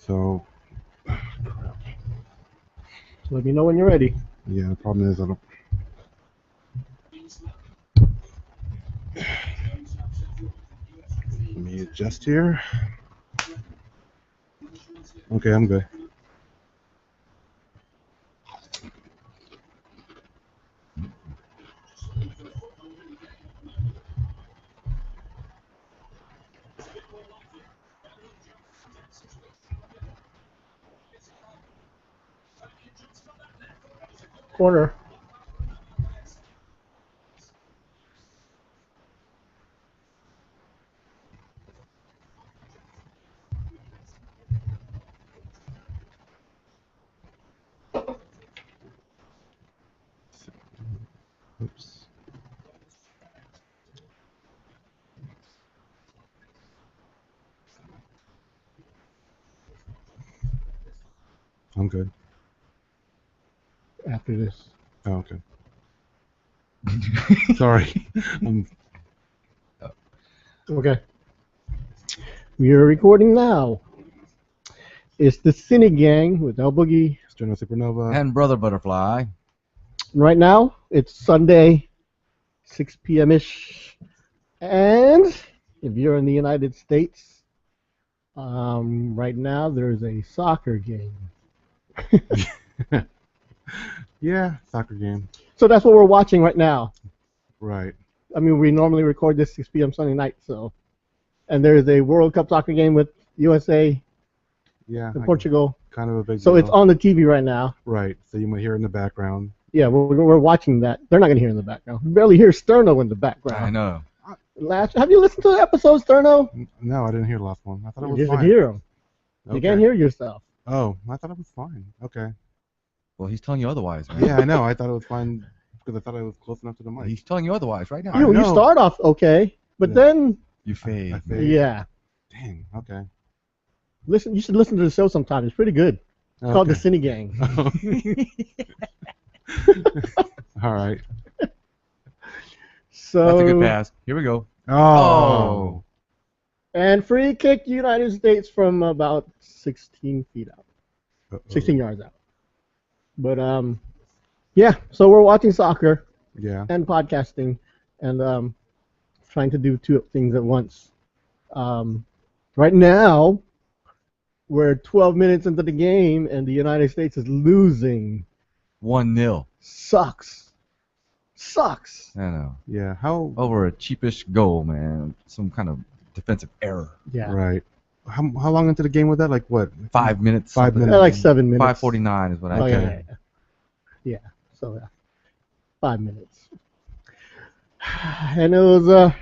So, Let me know when you're ready. yeah, the problem is I don't. Let me adjust here. Okay, I'm good. Corner. Oops. I'm good. After this. Oh, okay. Sorry. Okay. We are recording now. It's the Sini-Gang with El Boogie. Steno Supernova. And Brother Butterfly. Right now, it's Sunday, 6 p.m.-ish. And if you're in the United States, right now there's a soccer game. Yeah, soccer game. So that's what we're watching right now. Right. I mean, we normally record this 6 p.m. Sunday night, so. And there's a World Cup soccer game with USA Yeah. and Portugal. Kind of a big So deal. it's on the TV right now. Right. So you might hear it in the background. Yeah, we're watching that. They're not going to hear in the background. You barely hear Sterno in the background. I know. Have you listened to the episode, Sterno? No, I didn't hear the last one. I thought it was You fine. can hear them. Okay. You can't hear yourself. Oh, I thought it was fine. Okay. Well, he's telling you otherwise, man. Yeah, I know. I thought it was fine because I thought I was close enough to the mic. He's telling you otherwise right now. You know. start off okay, but Yeah. then, You fade. I fade. yeah. Dang. Okay. You should listen to the show sometime. It's pretty good. It's called the Sini-Gang. All right. So, That's a good pass. Here we go. Oh. And free kick United States from about 16 feet out. Uh-oh. 16 yards out. But, yeah, so we're watching soccer Yeah. and podcasting and trying to do two things at once. Right now, we're 12 minutes into the game and the United States is losing. 1-0. Sucks. I know. Yeah. How? Over a cheapish goal, man. Some kind of defensive error. Yeah. Right. How long into the game was that? Like what? 5 minutes. 5 something. minutes. Like 7 minutes. 5:49 is what I Oh, think. yeah. Yeah. So, 5 minutes. And it was,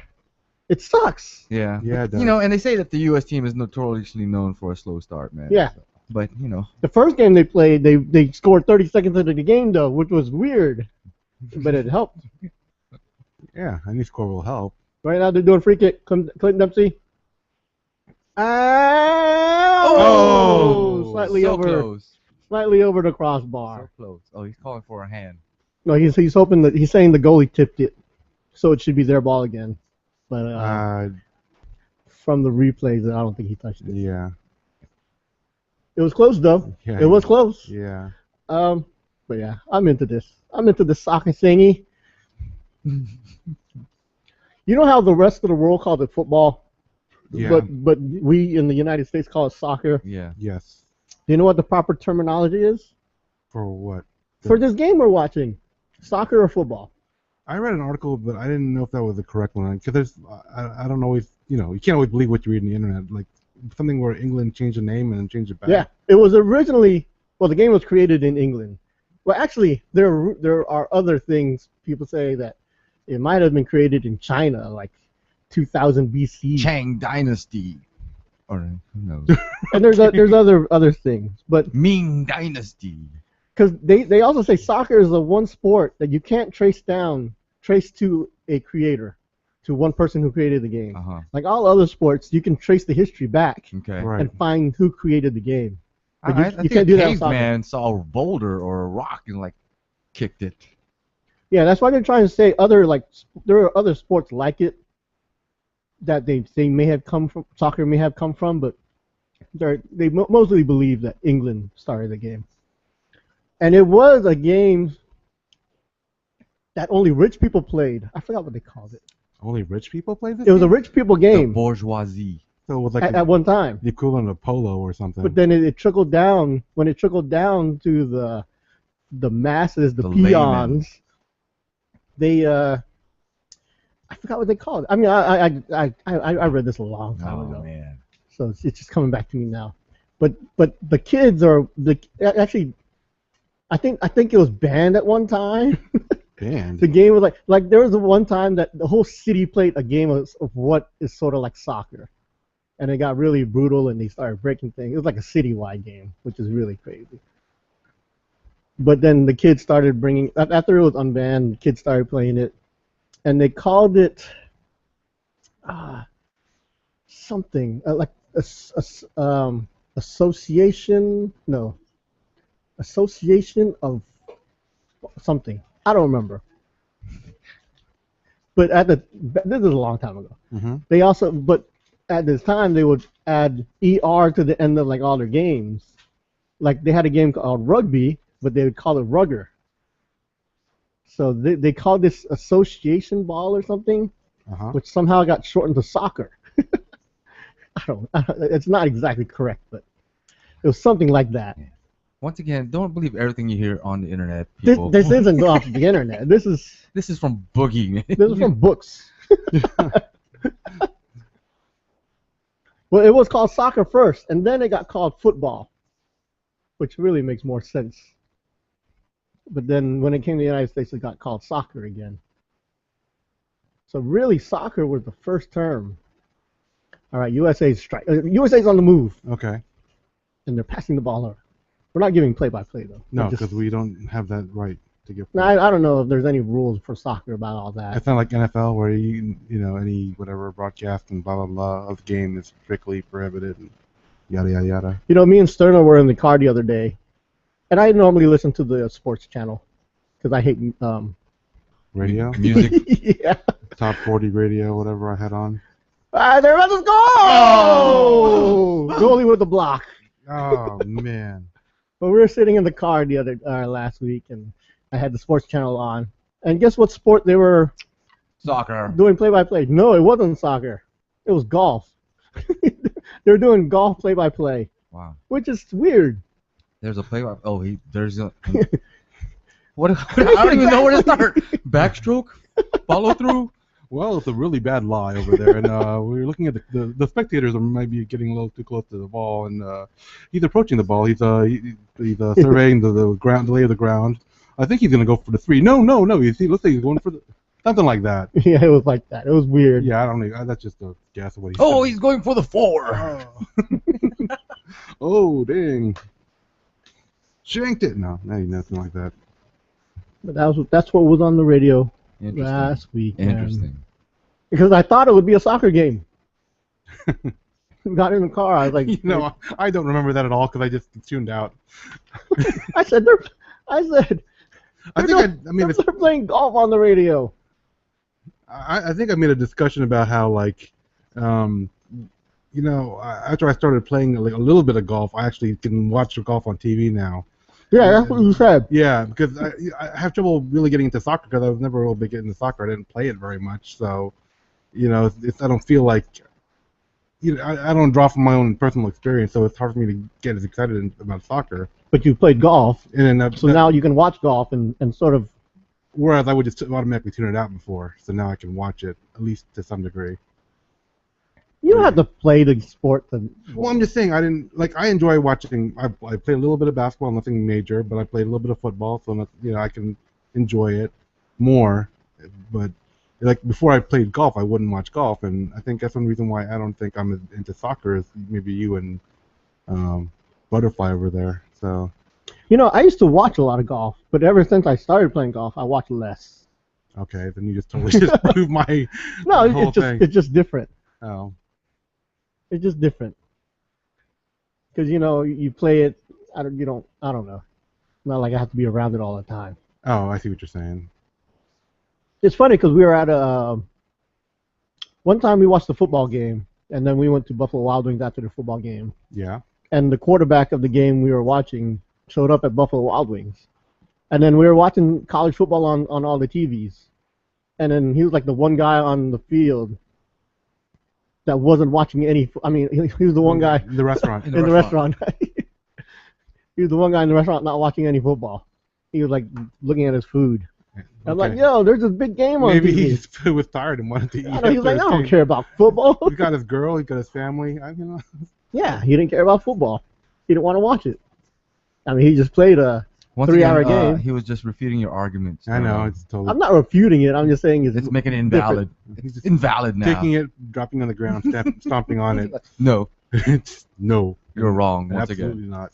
it sucks. Yeah. Yeah, it does. You know, and they say that the U.S. team is notoriously known for a slow start, man. Yeah. But, you know. The first game they played, they scored 30 seconds into the game, though, which was weird. But it helped. Yeah. Any score will help. Right now they're doing free kick. Clinton Dempsey. Oh! Slightly so over, close. slightly over the crossbar. So close. Oh, he's calling for a hand. No, he's hoping that he's saying the goalie tipped it, so it should be their ball again. But from the replays, I don't think he touched it. Yeah. It was close though. Yeah. It was close. Yeah. But yeah, I'm into this. I'm into the soccer thingy. You know how the rest of the world calls it football, Yeah. but we in the United States call it soccer. Yeah. Yes. Do you know what the proper terminology is For what? for this game we're watching? Soccer or football? I read an article, but I didn't know if that was the correct one. Because there's, I don't always, you can't always believe what you read on the internet. Like something where England changed the name and then changed it back. Yeah, it was originally, well, the game was created in England. Well, actually, there are other things. People say that it might have been created in China, like 2000 BC. Chang Dynasty. Or who knows? And there's other things, but Ming Dynasty. because they also say soccer is the one sport that you can't trace to a creator, to one person who created the game. Uh-huh. Like all other sports, you can trace the history back Okay. Right. and find who created the game. But I you think can't a do that in soccer. caveman saw a boulder or a rock and like kicked it. Yeah, that's why they're trying to say there are other sports like it that they may have come from, soccer may have come from, but They mostly believe that England started the game, and it was a game that only rich people played. I forgot what they called it. Only rich people play this It was a game? rich people The game bourgeoisie. So it was like at one time. the equivalent of polo or something. But then it trickled down. When it trickled down to the masses, the The peons, they I forgot what they called it. I mean, I read this a long time Oh ago, man. so it's just coming back to me now. But the kids are actually. I think it was banned at one time. Banned? The game was like there was one time that the whole city played a game of what is sort of like soccer, and it got really brutal and they started breaking things. It was like a citywide game, which is really crazy. But then the kids started bringing after it was unbanned, the kids started playing it, and they called it something like association of something. I don't remember. But this is a long time ago. Mm-hmm. They also, but at this time they would add ER to the end of like all their games. Like they had a game called rugby, but they would call it rugger. So they called this association ball or something, which somehow got shortened to soccer. It's not exactly correct, but it was something like that. Once again, don't believe everything you hear on the internet, people. This isn't off the internet. This is from Boogie. this is from books. Well, it was called soccer first, and then it got called football, which really makes more sense. But then when it came to the United States, it got called soccer again. So really, soccer was the first term. All right, USA's on the move, Okay. and they're passing the ball over. We're not giving play-by-play though. No, because we don't have that right to give. No, I don't know if there's any rules for soccer about all that. It's not like NFL where you know any whatever broadcast and blah blah blah of the game is strictly prohibited and yada yada yada. You know, me and Sterno were in the car the other day, and I normally listen to the sports channel because I hate Radio, Music. yeah. top 40 radio, whatever I had on. There was a goal! Goalie with the block. Oh man. But we were sitting in the car last week, and I had the sports channel on. And guess what sport they were Soccer. doing play-by-play? No, it wasn't soccer. It was golf. They were doing golf play-by-play, Wow. which is weird. There's a play. Oh, there's a. What? I don't even know where to start. Backstroke, follow through. Well, it's a really bad lie over there, and we were looking at the spectators might be getting a little too close to the ball, and he's approaching the ball. He's surveying the ground, the lay of the ground. I think he's gonna go for the three. No. You see, looks like he's going for the something like that. Yeah, it was like that. It was weird. Yeah, I don't know. That's just a guess of what he Oh, said. he's going for the 4. Oh, dang. Shanked it. No, nothing like that. But that's what was on the radio Interesting. last week. Interesting. Because I thought it would be a soccer game. Got in the car. I was like, You know, I don't remember that at all because I just tuned out. I said they're playing golf on the radio. I think I made a discussion about how like, after I started playing like a little bit of golf, I actually can watch golf on TV now. Yeah, that's what you said. Yeah, because I have trouble really getting into soccer because I was never real big into soccer. I didn't play it very much, so I don't feel like I don't draw from my own personal experience, so it's hard for me to get as excited about soccer. But you played golf, And then, so now you can watch golf and sort of. whereas I would just automatically tune it out before, so now I can watch it at least to some degree. You don't have to play the sport. Well, I'm just saying I enjoy watching. I played a little bit of basketball, nothing major, but I played a little bit of football, so I can enjoy it more. But like before I played golf, I wouldn't watch golf, and I think that's one reason why I don't think I'm as into soccer as maybe you and Butterfly over there. So. I used to watch a lot of golf, but ever since I started playing golf, I watch less. Okay, then you just totally just proved my No, whole thing. it's just different. Oh. It's just different. Because you play it. I don't know. It's not like I have to be around it all the time. Oh, I see what you're saying. It's funny because we were at one time we watched a football game. and then we went to Buffalo Wild Wings after the football game. Yeah. And the quarterback of the game we were watching showed up at Buffalo Wild Wings. And then we were watching college football on all the TVs. And then he was like the one guy on the field that wasn't watching any. I mean, he was the one guy in the restaurant. in the restaurant. He was the one guy in the restaurant not watching any football. He was like looking at his food. Okay. I'm like, yo, there's this big game on Maybe TV. he just was tired and wanted to eat. I know, he was like, I don't game. care about football. He got his girl. He got his family. Yeah, he didn't care about football. He didn't want to watch it. I mean, he just played a Once 3-hour again, game. He was just refuting your arguments. I know. It's totally. I'm not refuting it. I'm just saying It's making it invalid. He's just Invalid now. taking it, dropping on the ground, stomping on it. No, It's no. you're wrong once Absolutely again. not.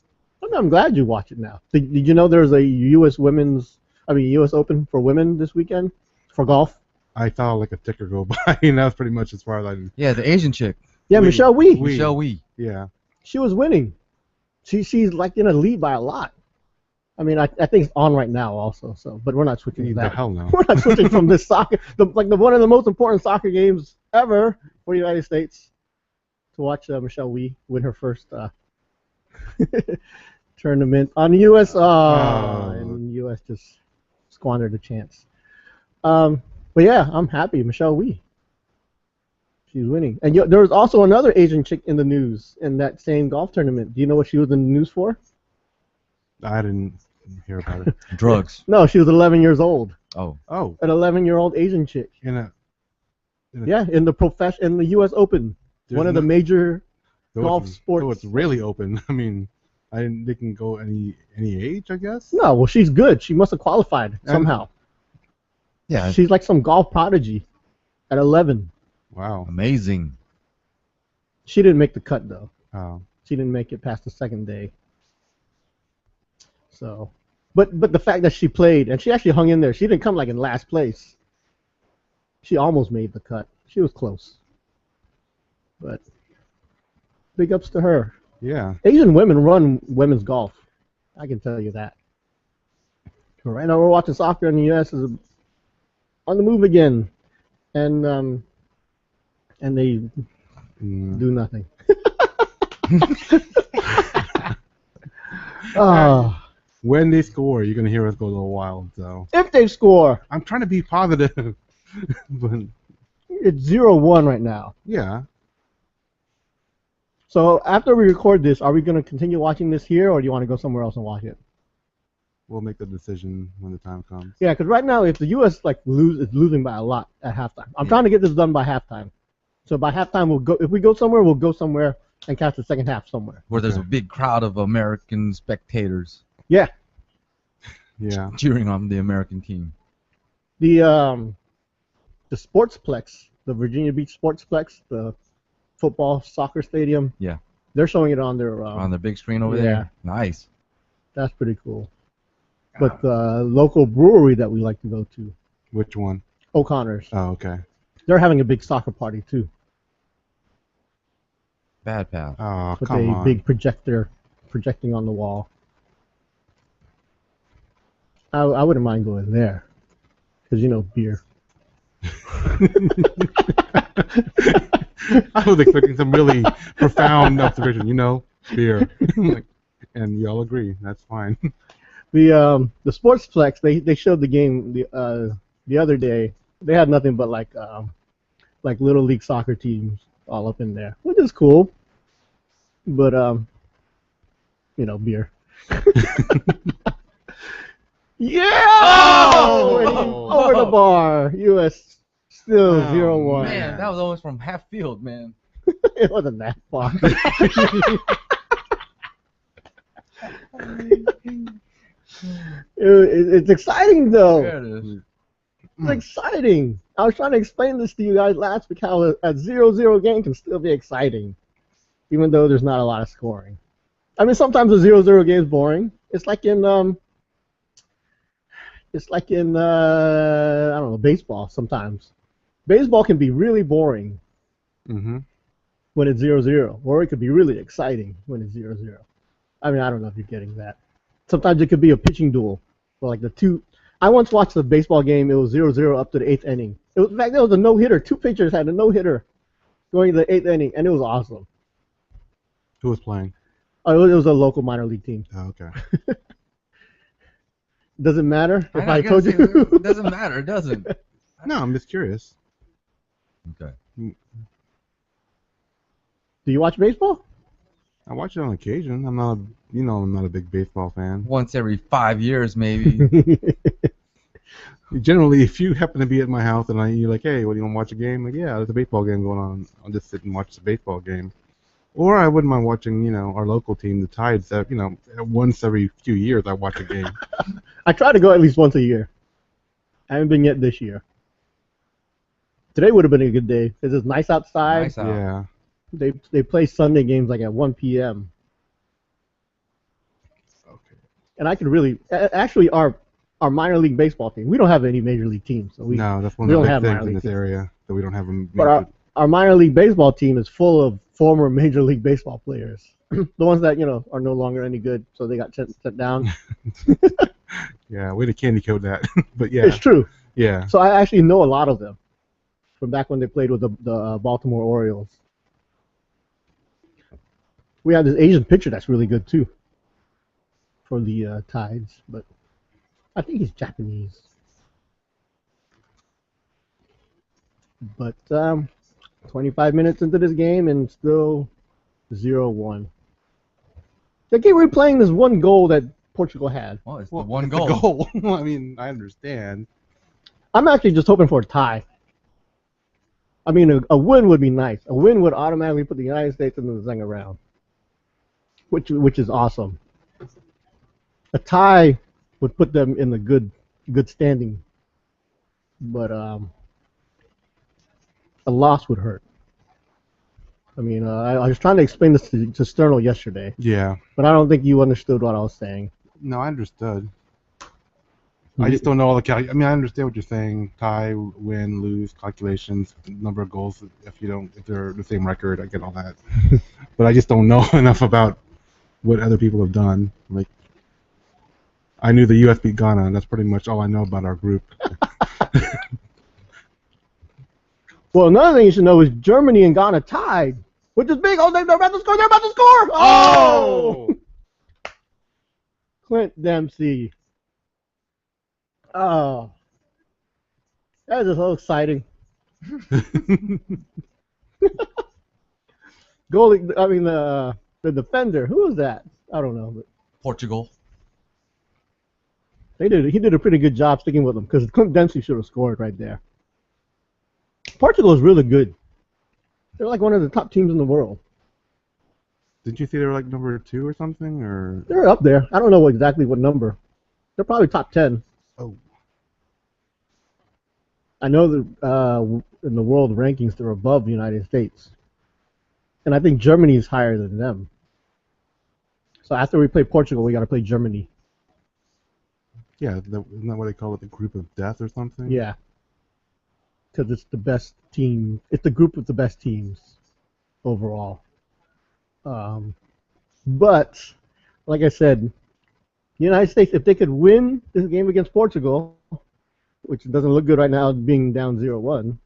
I'm glad you watch it now. Did you know there's a U.S. Open for women this weekend for golf? I saw like a ticker go by, and that was pretty much as far as I did. Yeah, the Asian chick, Yeah, Wee. Michelle Wee. Wee. Michelle Wee. Yeah. She was winning. She's like in a lead by a lot. I mean, I think it's on right now also. So, but we're not switching to The that. hell no. We're not switching from this soccer, one of the most important soccer games ever for the United States, to watch Michelle Wee win her first tournament on the U.S. And the U.S. just squandered a chance. But yeah, I'm happy. Michelle Wee. She's winning. And there was also another Asian chick in the news in that same golf tournament. Do you know what she was in the news for? I didn't hear about it. Drugs. No, she was 11 years old. Oh, Oh, An 11-year-old Asian chick. in a Yeah, in the U.S. Open, There's one of the no- major so golf it's- sports. So it's really open. I mean, they can go any age, I guess. No, well, she's good. She must have qualified somehow. yeah, She's like some golf prodigy at 11. Wow. amazing. She didn't make the cut, though. Oh. She didn't make it past the second day. So, but the fact that she played, and she actually hung in there. She didn't come like in last place. She almost made the cut. She was close. But big ups to her. Yeah. Asian women run women's golf. I can tell you that. So right now we're watching soccer in the U.S. is on the move again, and they Mm. do nothing. Ah, When they score, you're gonna hear us go a little wild. So if they score, I'm trying to be positive, but it's 0-1 right now. yeah. So after we record this, are we going to continue watching this here, or do you want to go somewhere else and watch it? We'll make the decision when the time comes. Yeah, because right now, if the U.S. is losing by a lot at halftime, I'm trying to get this done by halftime. So by halftime, we'll go. If we go somewhere, we'll go somewhere and catch the second half somewhere. Where there's a Okay. big crowd of American spectators Yeah, Yeah. cheering on the American team. the Sportsplex, the Virginia Beach Sportsplex, the football soccer stadium. Yeah. They're showing it on their. On the big screen over yeah. there. Nice. That's pretty cool. But the local brewery that we like to go to, Which one? O'Connor's, Oh, okay. they're having a big soccer party too, Bad pal. Oh, with come a on. big projector projecting on the wall. I wouldn't mind going there, because beer. I was expecting some really profound observation. Beer. And we all agree. That's fine. The Sportsplex, they showed the game the other day. They had nothing but like little league soccer teams all up in there, which is cool. But beer. Yeah! Oh! Over the bar. U.S. still Oh, 0-1. Man, that was almost from half field, man. It wasn't that far. It's exciting though. There it is. It's exciting. I was trying to explain this to you guys last week, how a 0-0 game can still be exciting, even though there's not a lot of scoring. I mean, sometimes a 0-0 game is boring. It's like in I don't know, baseball. Sometimes baseball can be really boring Mm-hmm. when it's 0-0, or it could be really exciting when it's 0-0. I mean, I don't know if you're getting that. Sometimes it could be a pitching duel, or like the two. I once watched a baseball game. It was 0-0 up to the 8th inning. In fact, there was a no-hitter. Two pitchers had a no-hitter going to the 8th inning, and it was awesome. Who was playing? Oh, it was a local minor league team. Oh, okay. Does it matter if I gotta told say, you? it doesn't matter. It doesn't. No, I'm just curious. Okay. Do you watch baseball? I watch it on occasion. I'm not, I'm not a big baseball fan. Once every 5 years, maybe. Generally, if you happen to be at my house and you're like, hey, what do you want to watch a game? Like, yeah, there's a baseball game going on. I'll just sit and watch the baseball game. Or I wouldn't mind watching, our local team, the Tides. That once every few years I watch a game. I try to go at least once a year. I haven't been yet this year. Today would have been a good day because it's nice outside. Nice out. Yeah. They play Sunday games like at 1 p.m. Okay. And I could really actually our minor league baseball team. We don't have any major league teams, so No, that's one we of the don't have big minor things in league this teams. area that we don't have them. But our minor league baseball team is full of former major league baseball players. The ones that are no longer any good, so they got sent down. Yeah, way to candy coat that. But yeah, It's true. yeah. So I actually know a lot of them from back when they played with the Baltimore Orioles. We have this Asian pitcher that's really good too for the Tides, but I think he's Japanese. But 25 minutes into this game and still 0-1. They keep replaying this one goal that Portugal had. Well, it's Well, the one it's a goal. goal. I mean, I understand. I'm actually just hoping for a tie. I mean, a win would be nice. A win would automatically put the United States in the second round, which is awesome. A tie would put them in the good standing, but a loss would hurt. I mean, I was trying to explain this to Sterno yesterday, Yeah. but I don't think you understood what I was saying. No, I understood. I just don't know all the I mean, I understand what you're saying. Tie, win, lose, calculations, number of goals. If they're the same record, I get all that. But I just don't know enough about what other people have done. Like, I knew the U.S. beat Ghana, and that's pretty much all I know about our group. Well, another thing you should know is Germany and Ghana tied, which is big. Oh, they're about to score! They're about to score! Oh! Clint Dempsey. Oh, that is so exciting. Goalie, I mean the defender. Who was that? I don't know, but Portugal. he did a pretty good job sticking with them because Clint Dempsey should have scored right there. Portugal is really good. They're like one of the top teams in the world. Didn't you say they were like number 2 or something? Or They're up there. I don't know exactly what number. They're probably top 10. oh, I know that in the world rankings they're above the United States, and I think Germany is higher than them. So after we play Portugal, we got to play Germany. yeah, isn't that what they call it? The group of death or something? Yeah, because it's the best team. It's the group with the best teams overall. But like I said, the United States, if they could win this game against Portugal, which doesn't look good right now, being down 0-1,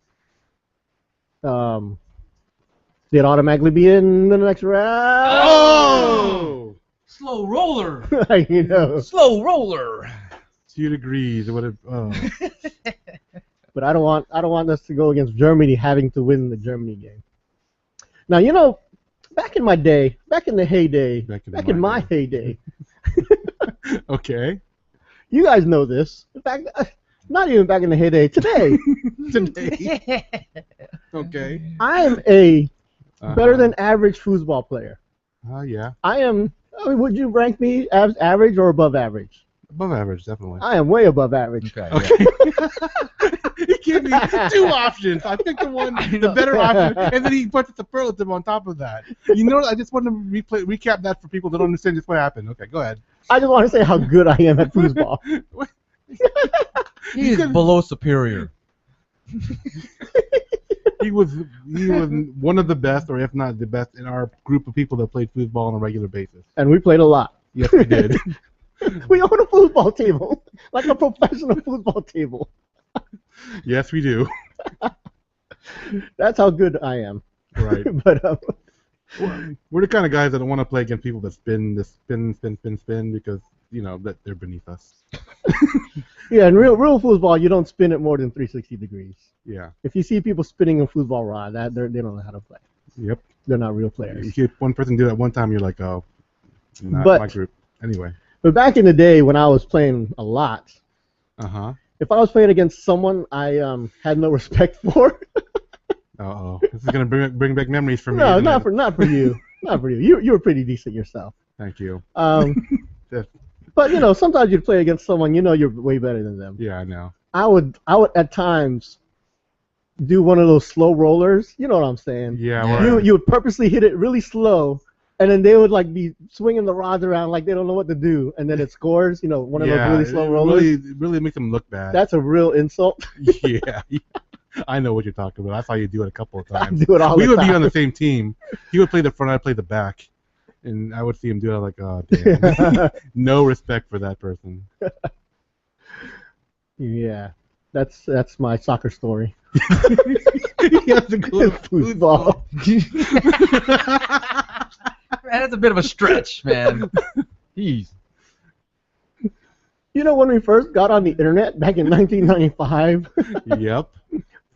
they'd automatically be in the next round. Oh! Slow roller. You know. Slow roller. 2 degrees. What? Oh. But I don't want us to go against Germany having to win the Germany game. Now, back in my day, back in the heyday, back in my heyday, Okay. you guys know this. In fact, not even back in the heyday, today, Today. Okay. I am a better than average foosball player. Yeah. Would you rank me as average or above average? Above average, definitely. I am way above average. Okay. Okay. He gave me 2 options. I picked the better option, and then he put the superlative on top of that. I just want to recap that for people that don't understand just what happened. Okay, go ahead. I just want to say how good I am at foosball. He is below superior. He was one of the best, or if not the best, in our group of people that played foosball on a regular basis. And we played a lot. Yes, we did. We own a foosball table, like a professional foosball table. Yes, we do. That's how good I am. Right. But We're the kind of guys that don't want to play against people that spin because that they're beneath us. yeah, in real football, you don't spin it more than 360 degrees. Yeah. If you see people spinning a football rod, they don't know how to play. Yep. They're not real You players. see one person do that one time, you're like, oh, not But- my group. Anyway. But back in the day when I was playing a lot, if I was playing against someone I had no respect for, Uh-oh. This is gonna bring back memories for me. no, isn't not it? for you, not for you. You were pretty decent yourself. Thank you. But sometimes you'd play against someone you're way better than them. Yeah, I know. I would at times do one of those slow rollers. You know what I'm saying? Yeah. Yeah. Well, You would purposely hit it really slow, and then they would like be swinging the rods around like they don't know what to do, and then it scores. One of those really slow rollers. It really makes them look bad. That's a real insult. Yeah. I know what you're talking about. I saw you do it a couple of I times. do it all We the would time. be on the same team. He would play the front, I'd play the back. And I would see him do it like, oh, damn. No respect for that person. Yeah, that's my soccer story. He has to go to Football. Man, that's a bit of a stretch, man. Jeez. When we first got on the internet back in 1995, Yep.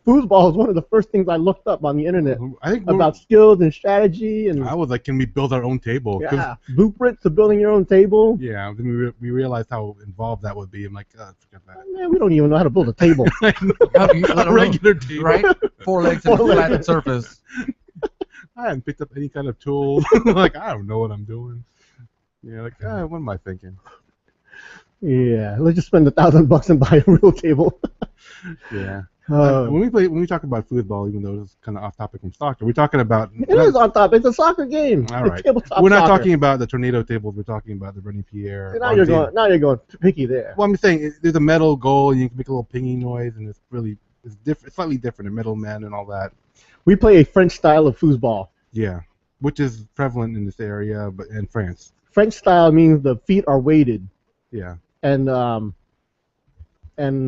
foosball was one of the first things I looked up on the internet I think about skills and strategy and I was like, can we build our own table? 'Cause- yeah, blueprints to building your own table. Yeah, then we realized how involved that would be. I'm like, oh, forget that. Man, we don't even know how to build a table. A regular table. Right? 4 legs and a Four legs. flat surface. I hadn't picked up any kind of tool. Like, I don't know what I'm doing. Yeah, like, what am I thinking? Yeah, let's just spend $1,000 and buy a real table. Yeah. Uh, When we talk about football, even though it's kind of off topic from soccer, we're talking about. it is on top. It's a soccer game. All It's right. tabletop We're not soccer. talking about the tornado tables. We're talking about the Running Pierre. See, now you're going picky there. Well, I'm saying there's a metal goal, and you can make a little pinging noise, and it's different, slightly different, a metal man and all that. We play a French style of foosball. Yeah, which is prevalent in this area, but in France. French style means the feet are weighted, Yeah. and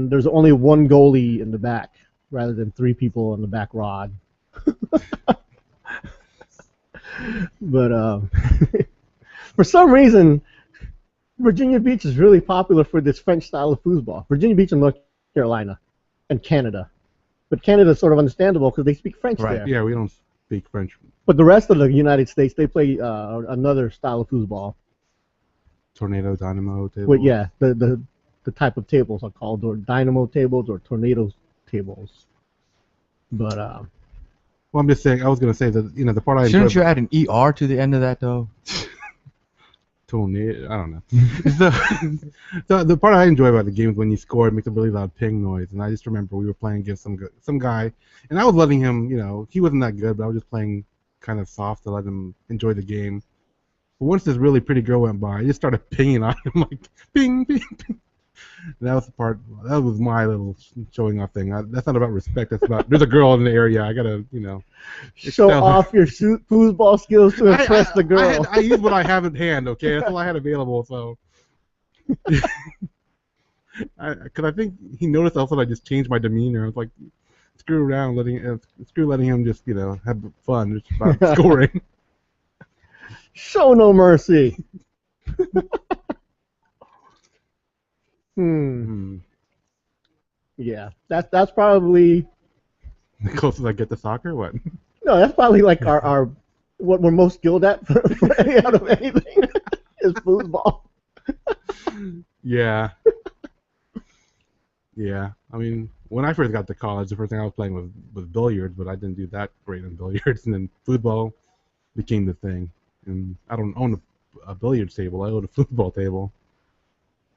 there's only one goalie in the back rather than 3 people on the back rod. But for some reason, Virginia Beach is really popular for this French style of foosball. Virginia Beach and North Carolina and Canada. But Canada's sort of understandable because they speak French Right. there. Yeah, we don't speak French. But the rest of the United States, they play another style of foosball. Tornado, dynamo table. Well, yeah, the type of tables are called or dynamo tables or tornado tables. But Well, I'm just saying. I was gonna say that the part I Shouldn't you enjoy. add an ER to the end of that, though? Tornado. I don't know. The part I enjoy about the game is when you score, it makes a really loud ping noise. And I just remember we were playing against some guy, and I was letting him. He wasn't that good, but I was just playing kind of soft to let him enjoy the game. But once this really pretty girl went by, I just started pinging on him like ping, ping, ping. And that was the part. That was my little showing off thing. That's not about respect. That's about there's a girl in the area. I gotta, show excel her. off your foosball skills to impress the girl. I use what I have at hand. Okay, that's all I had available. So, because I think he noticed also I just changed my demeanor. I was like, screw around, letting him just have fun. It's about scoring. Show no mercy. Hmm. Yeah, that's probably The closest I get to soccer, what? no. That's probably like our what we're most skilled at for any out of anything is foosball. Yeah. Yeah. I mean, when I first got to college, the first thing I was playing was billiards, but I didn't do that great in billiards. And then football became the thing. And I don't own a billiards table. I own a football table,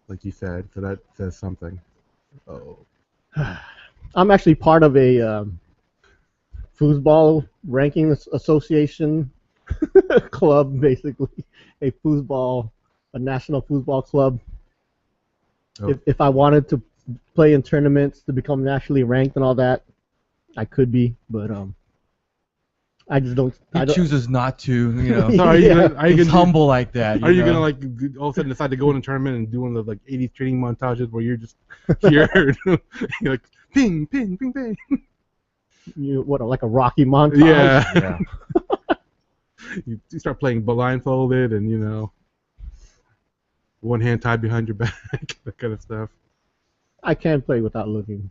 like you said. So that says something. Oh. I'm actually part of a foosball ranking association club, basically a national foosball club. Oh. If I wanted to play in tournaments to become nationally ranked and all that, I could be, but I just don't. He chooses not to, So are you Yeah. gonna, are you He's gonna, humble like that. are you know? gonna like all of a sudden decide to go in a tournament and do one of the 80s training montages where you're just here, you're like ping, ping, ping, ping. like a Rocky montage? Yeah. Yeah. You start playing blindfolded and, one hand tied behind your back, that kind of stuff. I can't play without looking.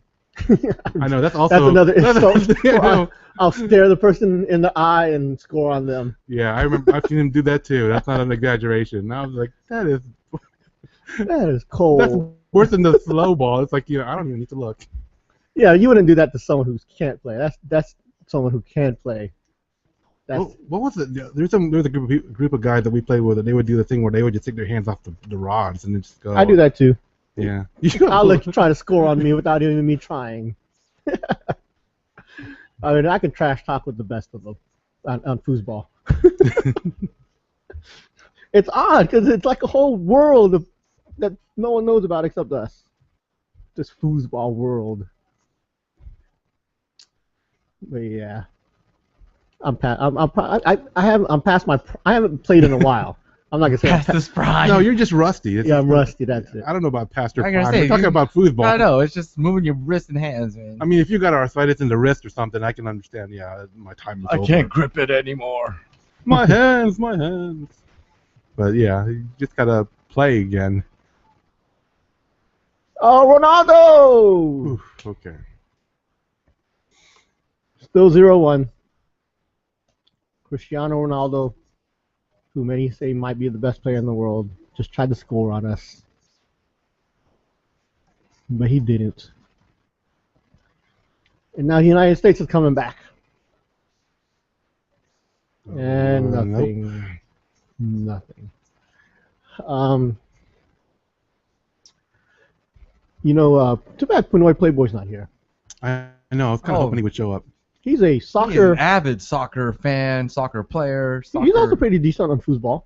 I know, that's also... That's another insult. I know. I'll stare the person in the eye and score on them. Yeah, I remember. I've seen him do that too. That's not an exaggeration. I was like, that is Cold. that's worse than the slow ball. It's like, I don't even need to look. Yeah, you wouldn't do that to someone who can't play. That's someone who can play. What was it? There's a group of guys that we played with, and they would do the thing where they would just take their hands off the rods and then just go. I do that too. Yeah. I'll let you try to score on me without even me trying. I mean, I can trash talk with the best of them on foosball. It's odd because it's like a whole world that no one knows about except us. This foosball world. But yeah, I'm past my. I haven't played in a while. I'm not gonna say Past this prime. No, you're just rusty. Yeah, I'm rusty. That's it. I don't know about past your I prime. gotta say, We're talking about foosball. I know, it's just moving your wrists and hands, man. I mean, if you got arthritis in the wrist or something, I can understand. Yeah, my time is over. I can't grip it anymore. My hands. But yeah, you just gotta play again. Oh, Ronaldo! Oof, okay. Still 0-1. Cristiano Ronaldo, who many say might be the best player in the world, just tried to score on us. But he didn't. And now the United States is coming back. And nothing. Nope. Nothing. Too bad Pinoy Playboy's not here. I know. I was kind of hoping he would show up. He's a He's soccer. an avid soccer fan, soccer player. He's also pretty decent on foosball.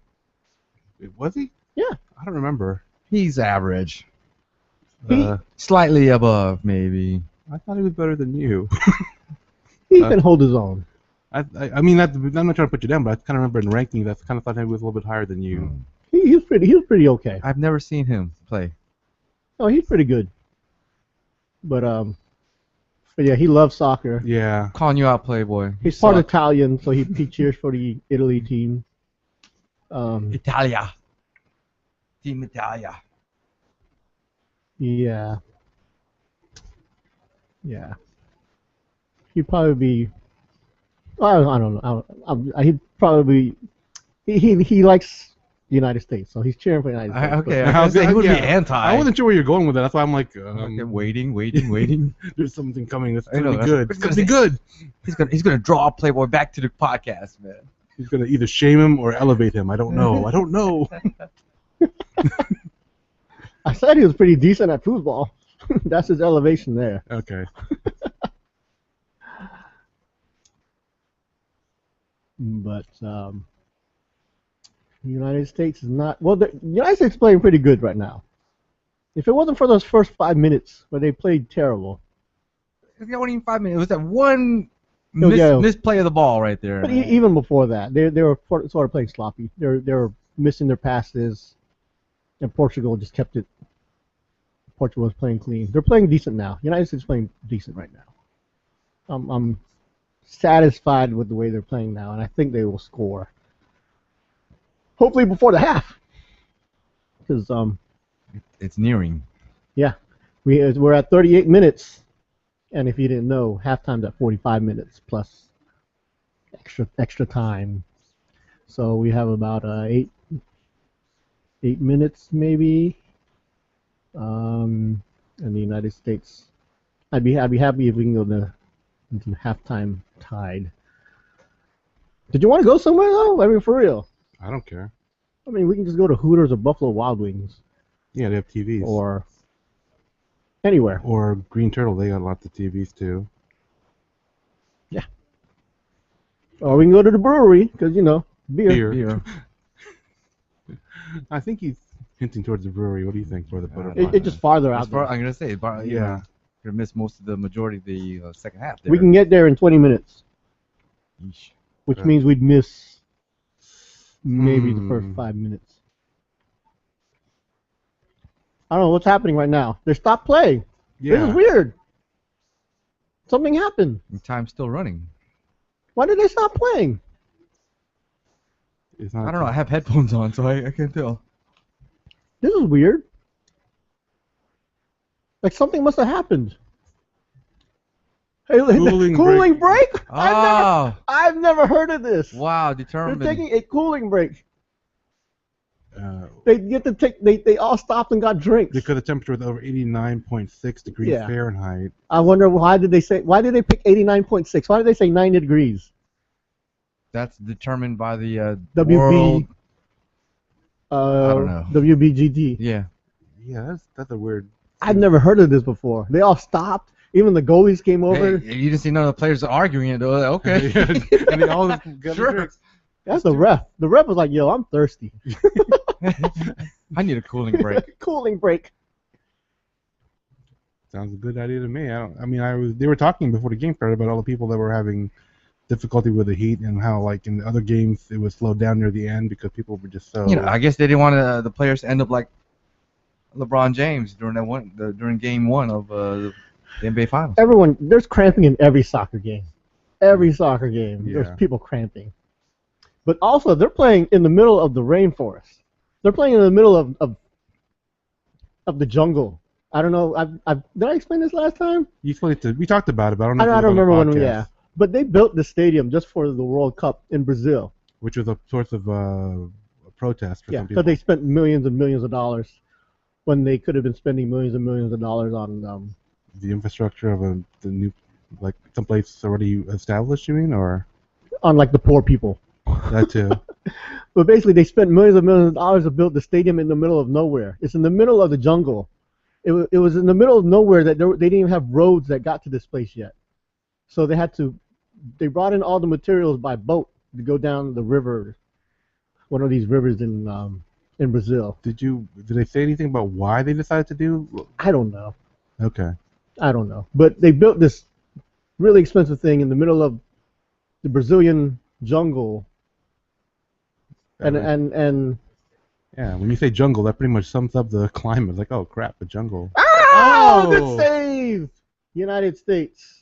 Was he? Yeah. I don't remember. He's average. He- Slightly above, maybe. I thought he was better than you. He can hold his own. I mean, I'm not trying to put you down, but I kind of remember in ranking, I kind of thought he was a little bit higher than you. He was pretty okay. I've never seen him play. Oh, he's pretty good. But yeah, he loves soccer. Yeah. Calling you out, Playboy. He's part Italian, so he cheers for the Italy team. Italia. Team Italia. Yeah. Yeah. He'd probably be. I don't know. He'd probably. He likes the United States, so he's cheering for the United States. Okay, But- I was gonna say, he would be yeah, anti. I wasn't sure where you're going with that. That's why I'm like, Okay, waiting. there's something coming that's I know, gonna be that's- good. it's It's gonna be good. He's gonna draw Playboy back to the podcast, man. He's gonna either shame him or elevate him. I don't know. I don't know. I said he was pretty decent at football. That's his elevation there. Okay. But the United States is not. Well, the United States is playing pretty good right now. If it wasn't for those first 5 minutes where they played terrible. It wasn't even 5 minutes. It was that one yeah. misplay of the ball right there. But even before that, they were sort of playing sloppy. They were missing their passes, and Portugal just kept it. Portugal was playing clean. They're playing decent now. United States is playing decent right now. I'm satisfied with the way they're playing now, and I think they will score. Hopefully before the half, because It's nearing. yeah, we're at 38 minutes, and if you didn't know, halftime's at 45 minutes plus extra time. So we have about 8 minutes maybe. And the United States, I'd be happy if we can go into halftime tied. Did you want to go somewhere though? I mean, for real. I don't care. I mean, we can just go to Hooters or Buffalo Wild Wings Yeah, they have TVs. or anywhere. Or Green Turtle. They got lots of TVs too. Or we can go to the brewery because beer. Beer. I think he's hinting towards the brewery. What do you think for the butterfly? It's just farther out As far, there. I'm gonna say, Yeah. you're gonna miss most of the majority of the second half. There. We can get there in 20 minutes, Yeesh. which means we'd miss maybe the Hmm. first 5 minutes. I don't know what's happening right now. They stopped playing. This Yeah. is weird. Something happened. And time's still running. Why did they stop playing? It's not I don't know. I have headphones on, so I can't tell. This is weird. Like something must have happened. Hey, Cooling break? Oh, I've never heard of this. wow, They're determined. taking a cooling break. Uh, They get to take. They all stopped and got drinks. because the temperature was over 89.6 degrees Yeah. Fahrenheit. I wonder why did they pick 89.6? Why did they say 90 degrees? That's determined by the WB. world. I don't know. WBGT. Yeah. Yeah, that's a weird. I've never heard of this before. They all stopped. Even the goalies came over. Hey, you didn't see none of the players arguing it. Though. Okay. And they all got Sure. drinks. That's the ref. The ref was like, "Yo, I'm thirsty." I need a cooling break. Cooling break. Sounds a good idea to me. They were talking before the game started about all the people that were having difficulty with the heat and how, like, in the other games it was slowed down near the end because people were just so. You know, I guess they didn't want the players to end up like LeBron James during Game 1 of the NBA Finals. There's cramping in every soccer game. Every soccer game, Yeah. there's people cramping. But also, they're playing in the middle of the rainforest. They're playing in the middle of the jungle. I don't know. Did I explain this last time? We talked about it, but I don't know. I if it don't was on the remember when. podcast, Yeah, but they built the stadium just for the World Cup in Brazil. which was a source of a protest for Yeah, some because people. they spent millions and millions of dollars when they could have been spending millions and millions of dollars on. The infrastructure of the new, like, someplace already established. You mean, or On like the poor people. that too? But basically, they spent millions and millions of dollars to build the stadium in the middle of nowhere. It's in the middle of the jungle. It was in the middle of nowhere that they didn't even have roads that got to this place yet. So they brought in all the materials by boat to go down the river, one of these rivers in Brazil. Did they say anything about why they decided to do? I don't know. Okay. I don't know. But they built this really expensive thing in the middle of the Brazilian jungle. And Yeah, when you say jungle, that pretty much sums up the climate. It's like, oh crap, the jungle. oh, good Oh! save, United States.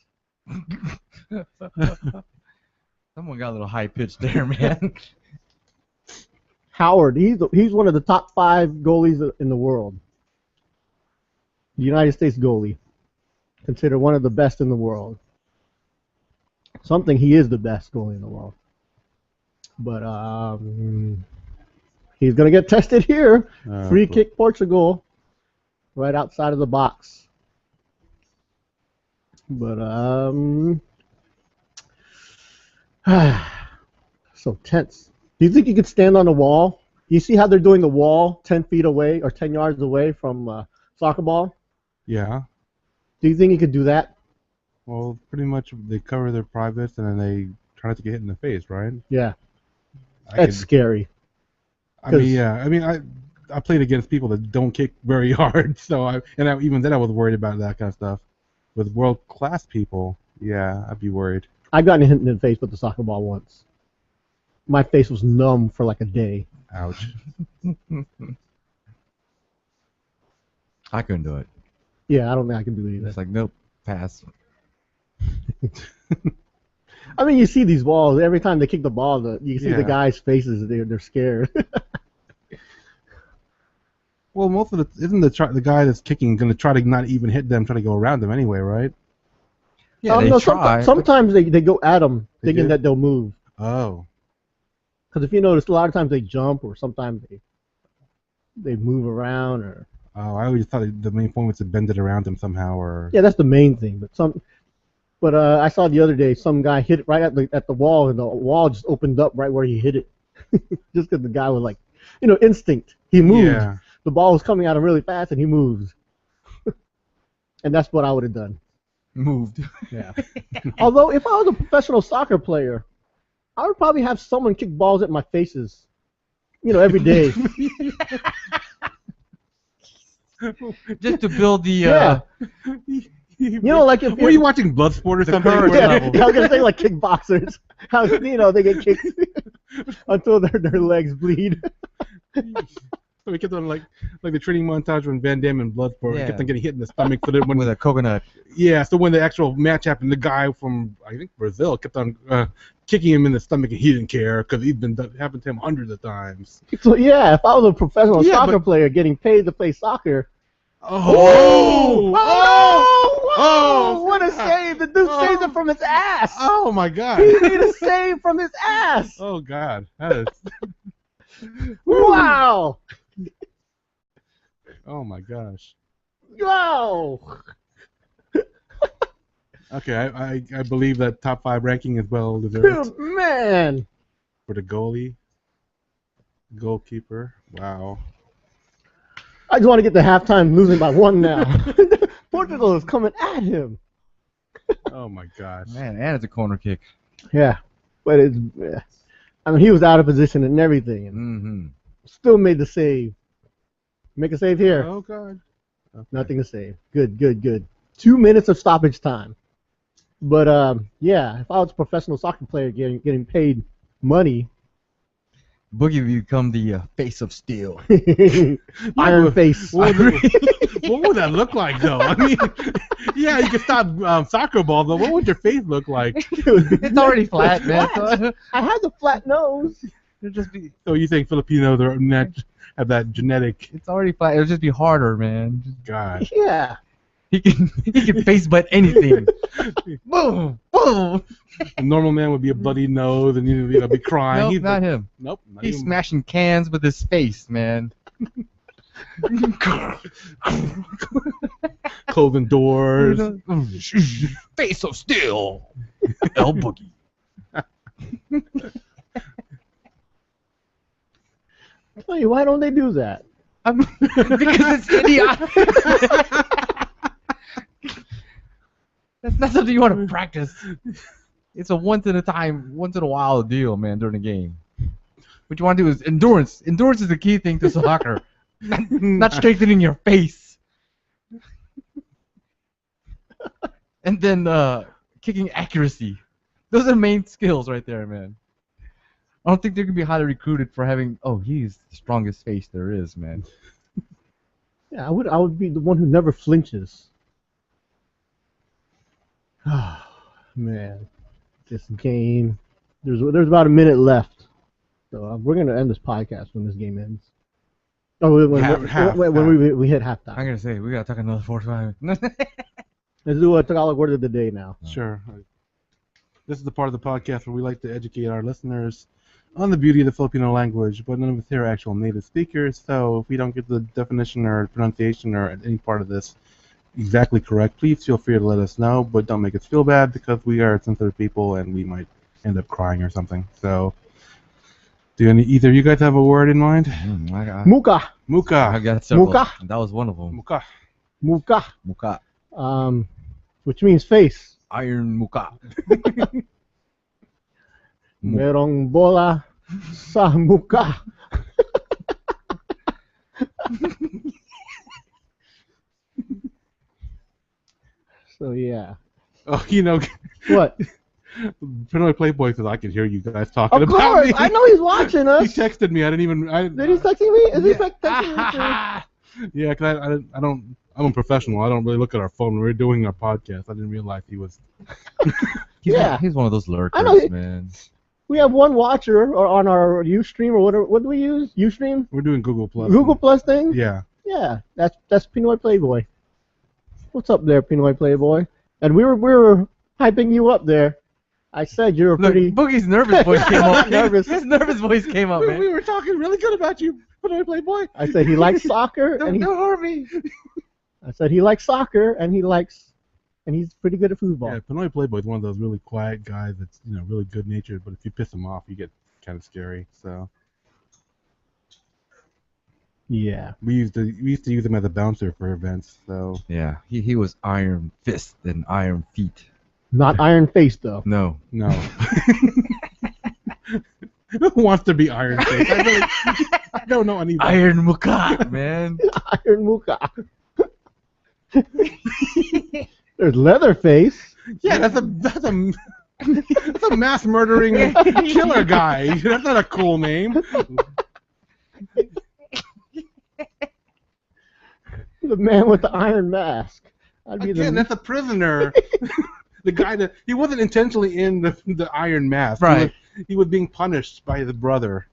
Someone got a little high pitched there, man. Howard, he's one of the top 5 goalies in the world. The United States goalie, considered one of the best in the world. He is the best goalie in the world. But he's gonna get tested here. Free Cool. kick Portugal, right outside of the box. But so tense. Do you think you could stand on a wall? You see how they're doing the wall 10 feet away or 10 yards away from soccer ball? Yeah. Do you think you could do that? Well, pretty much they cover their privates and then they try not to get hit in the face, right? Yeah, I that's scary. I played against people that don't kick very hard, so even then I was worried about that kind of stuff. With world-class people, yeah, I'd be worried. I got hit in the face with the soccer ball once. My face was numb for like a day. Ouch. I couldn't do it. Yeah, I don't think I can do it either. It's like, nope, pass. I mean, you see these balls every time they kick the ball. You see the Yeah. guys' faces; they're scared. Well, isn't the guy that's kicking going to try to not even hit them, try to go around them anyway, right? Yeah, they no, try. sometimes they go at them They thinking do? that they'll move. Oh. Because if you notice, a lot of times they jump, or sometimes they move around, or Oh, I always thought the main point was to bend it around them somehow, or. yeah, that's the main thing. But I saw the other day some guy hit it right at the wall, and the wall just opened up right where he hit it, just because the guy was like, instinct. He moved. Yeah. The ball was coming at him really fast, and he moves. And that's what I would have done. Moved. Yeah. Although, if I was a professional soccer player, I would probably have someone kick balls at my faces, every day. Just to build the Yeah. Like if Were you watching Bloodsport or something? courage yeah, level. I was gonna say like kickboxers. How they get kicked until their legs bleed. So we kept on like the training montage when Van Damme and Bloodsport Yeah. kept on getting hit in the stomach for the when with a coconut. yeah. So when the actual match happened, the guy from I think Brazil kept on kicking him in the stomach, and he didn't care because he'd been happened to him hundreds of times. So yeah, if I was a professional Yeah, soccer but- player getting paid to play soccer. Oh! Oh! What a save! The dude saved it from his ass. Oh my God! He made a save from his ass. Oh God! That is. Wow! Oh my gosh. Wow! Okay, I believe that top 5 ranking is well deserved Man! for the goalkeeper. Wow. I just want to get to halftime losing by 1 now. Portugal is coming at him. Oh my gosh. Man, and it's a corner kick. Yeah, but it's. I mean, he was out of position and everything, and Mm-hmm. still made the save. Make a save here. Oh God. Okay. Nothing to save. Good, good, good. 2 minutes of stoppage time. But yeah, if I was a professional soccer player getting paid money, Boogie would become the face of steel. Iron Face. What would that look like, though? I mean, yeah, you can stop soccer balls, but what would your face look like? It's already flat, man. So I had the flat nose. it'll just be. So you think Filipinos have that genetic? It's already flat. It'll just be harder, man. God. Yeah. He can face butt anything. Boom, boom. A normal man would be a bloody nose and you'd be crying. Nope, He's not like, him. Nope. Not He's even- smashing cans with his face, man. closing doors. Face of steel. El Boogie. Tell you, why don't they do that? Because it's idiotic. That's not something you want to practice. It's a once in a while deal, man, during the game. What you want to do is endurance. Endurance is the key thing to soccer. Not strengthening your face. And then kicking accuracy. Those are the main skills right there, man. I don't think they're gonna be highly recruited for having. Oh, he's the strongest face there is, man. Yeah, I would be the one who never flinches. Man, this game. There's about a minute left, so we're gonna end this podcast when this game ends. Oh, when we hit halftime. I'm gonna say we gotta talk another 45 minutes. Let's do a Tagalog word of the day now. Sure. This is the part of the podcast where we like to educate our listeners on the beauty of the Filipino language, but none of us here are actual native speakers, so if we don't get the definition or pronunciation or any part of this exactly correct, please feel free to let us know, but don't make us feel bad because we are sensitive people and we might end up crying or something. So, do either of you guys have a word in mind? Muka. I Muka. got several. Muka. That was one of them. Muka. Muka. Muka. Which means face. Iron muka. Merong bola sa muka. So yeah. Oh, you know, What? Pinoy Playboy says I can hear you guys talking Of about course, me. I know he's watching He us. texted me. I didn't even. Did he texting me? Is he texting me? Yeah, because I don't. I'm a professional. I don't really look at our phone when we're doing our podcast. I didn't realize he was. Yeah. He's one of those I know lurkers, man. We have one watcher on our Ustream or whatever. What do we use? Ustream? We're doing Google Plus. Google Plus thing? Yeah. Yeah, that's Pinoy Playboy. What's up there, Pinoy Playboy? And we were hyping you up there. I said you're Look, pretty. Boogie's nervous voice came up. Nervous. His nervous voice came up, We man. were talking really good about you, Pinoy Playboy. I said he likes soccer, and Don't hurt me. I said he likes soccer, and he's pretty good at Yeah, football. Pinoy Playboy is one of those really quiet guys that's really good natured, but if you piss him off, you get kind of scary. So Yeah. we used to use him as a bouncer for events. So Yeah, he was iron fist and iron feet. Not Iron Face though. No. no. Who wants to be Iron Face? I don't know anybody. Iron muka, man. Iron Muka. There's Leatherface. Yeah, that's a mass murdering killer guy. That's not a cool name. the man with the iron mask. I'd be Again, that's a prisoner. The guy that he wasn't intentionally in the iron mask. Right. He was being punished by the brother.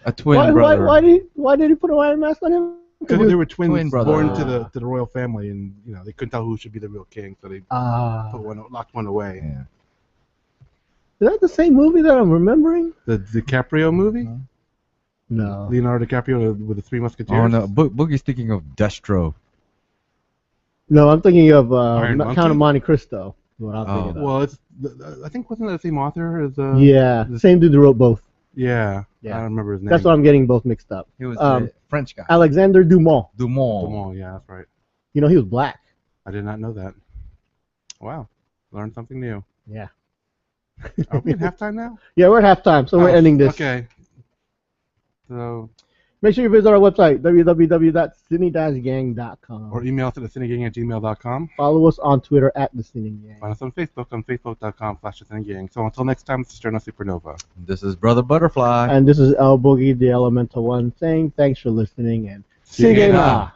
A twin brother. Why did he put an iron mask on him? Because they were twins Twin brother. born to the royal family, and they couldn't tell who should be the real king, so they locked one away. Yeah. Is that the same movie that I'm remembering? The DiCaprio movie, No. Leonardo DiCaprio with the Three Musketeers. Oh no, Boogie's thinking of Destro. No, I'm thinking of Iron Count Monkey? of Monte Cristo. Is what I'm Oh. thinking of. Well, I think wasn't that the same author as Yeah, same dude who wrote both. Yeah, Yeah. I don't remember his name. That's why I'm getting both mixed up. He was the French guy. Alexander Dumas. Dumont. Yeah, that's right. You know, he was black. I did not know that. Wow, learned something new. Yeah. Are we in halftime now? Yeah, we're at halftime, so we're ending this. Okay. So, Make sure you visit our website, www.sini-gang.com. or email us at thecinegang@gmail.com. Follow us on Twitter at The Sini-Gang. Find us on facebook.com/thecinegang. So until next time, this is Journal Supernova. This is Brother Butterfly. And this is El Boogie, the Elemental One, saying thanks for listening and Sige sige na. na.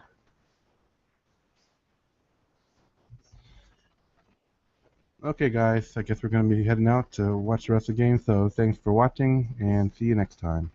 Okay, guys, I guess we're going to be heading out to watch the rest of the game. So thanks for watching, and see you next time.